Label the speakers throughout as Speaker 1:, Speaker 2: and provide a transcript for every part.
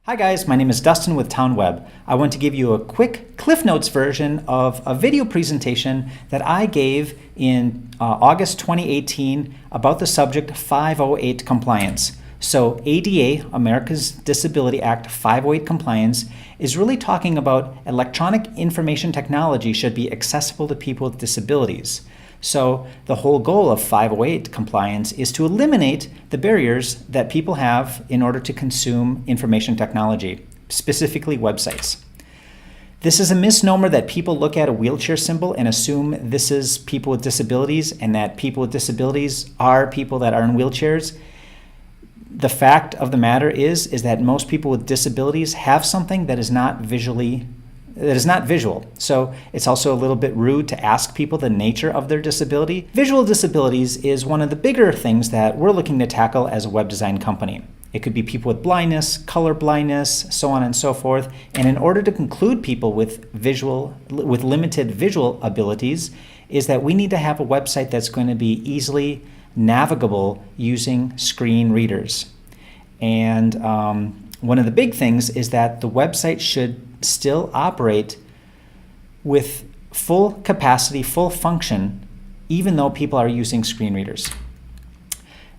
Speaker 1: Hi guys, my name is Dustin with TownWeb. I want to give you a quick Cliff Notes version of a video presentation that I gave in August 2018 about the subject 508 compliance. So ADA, America's Disability Act 508 compliance, is really talking about electronic information technology should be accessible to people with disabilities. So the whole goal of 508 compliance is to eliminate the barriers that people have in order to consume information technology, specifically websites. This is a misnomer that people look at a wheelchair symbol and assume this is people with disabilities and that people with disabilities are people that are in wheelchairs. The fact of the matter is that most people with disabilities have something that is not visual. So it's also a little bit rude to ask people the nature of their disability. Visual disabilities is one of the bigger things that we're looking to tackle as a web design company. It could be people with blindness, color blindness, so on and so forth. And in order to include people with limited visual abilities, is that we need to have a website that's going to be easily navigable using screen readers. And one of the big things is that the website should still operate with full capacity, full function, even though people are using screen readers.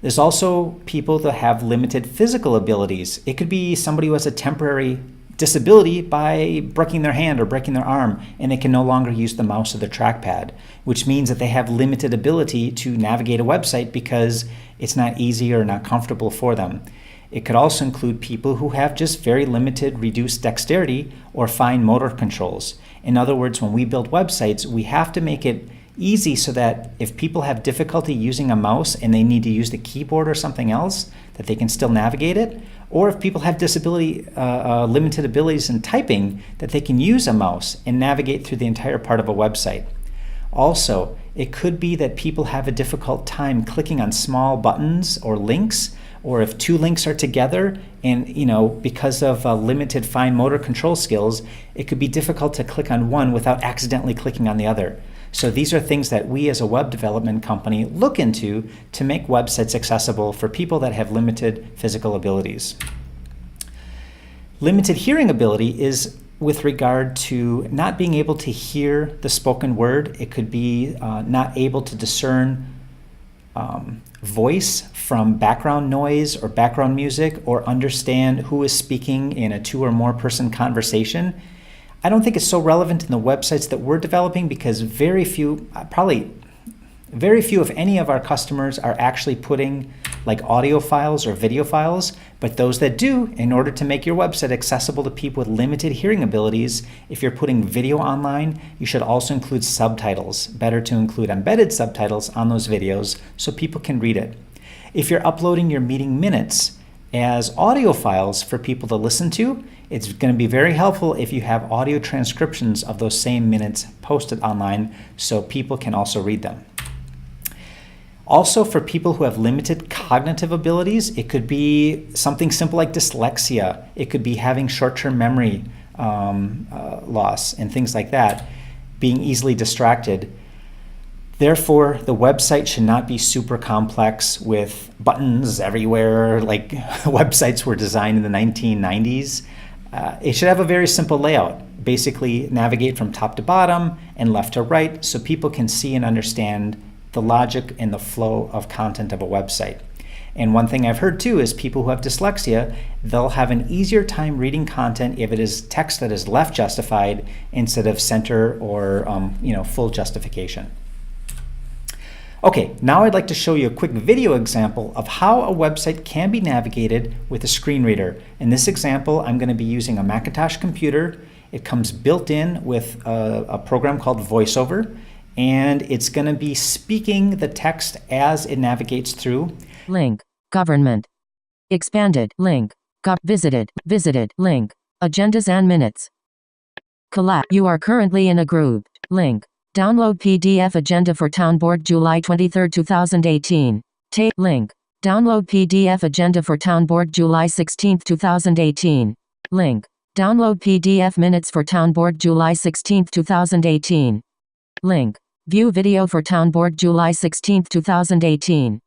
Speaker 1: There's also people that have limited physical abilities. It could be somebody who has a temporary disability by breaking their hand or breaking their arm, and they can no longer use the mouse or the trackpad, which means that they have limited ability to navigate a website because it's not easy or not comfortable for them. It could also include people who have just very limited reduced dexterity or fine motor controls. In other words, when we build websites, we have to make it easy so that if people have difficulty using a mouse and they need to use the keyboard or something else, that they can still navigate it. Or if people have limited abilities in typing, that they can use a mouse and navigate through the entire part of a website. Also, it could be that people have a difficult time clicking on small buttons or links, or if two links are together and, because of limited fine motor control skills, it could be difficult to click on one without accidentally clicking on the other. So these are things that we as a web development company look into to make websites accessible for people that have limited physical abilities. Limited hearing ability is with regard to not being able to hear the spoken word. It could be not able to discern voice from background noise or background music, or understand who is speaking in a 2 or more person conversation. I don't think it's so relevant in the websites that we're developing because very few if any of our customers are actually putting like audio files or video files, but those that do, in order to make your website accessible to people with limited hearing abilities, if you're putting video online, you should also include subtitles. Better to include embedded subtitles on those videos so people can read it. If you're uploading your meeting minutes as audio files for people to listen to, it's going to be very helpful if you have audio transcriptions of those same minutes posted online so people can also read them. Also, for people who have limited cognitive abilities, it could be something simple like dyslexia. It could be having short-term memory loss and things like that, being easily distracted. Therefore, the website should not be super complex with buttons everywhere like websites were designed in the 1990s. It should have a very simple layout. Basically, navigate from top to bottom and left to right so people can see and understand the logic and the flow of content of a website. And one thing I've heard too is people who have dyslexia, they'll have an easier time reading content if it is text that is left justified instead of center or full justification. Okay, now I'd like to show you a quick video example of how a website can be navigated with a screen reader. In this example, I'm going to be using a Macintosh computer. It comes built in with a program called VoiceOver, and it's going to be speaking the text as it navigates through.
Speaker 2: Link. Government. Expanded. Link. Visited. Link. Agendas and minutes. You are currently in a group. Link. Download PDF agenda for Town Board July 23, 2018. Link. Download PDF agenda for Town Board July 16, 2018. Link. Download PDF minutes for Town Board July 16, 2018. Link. View video for Town Board July 16, 2018.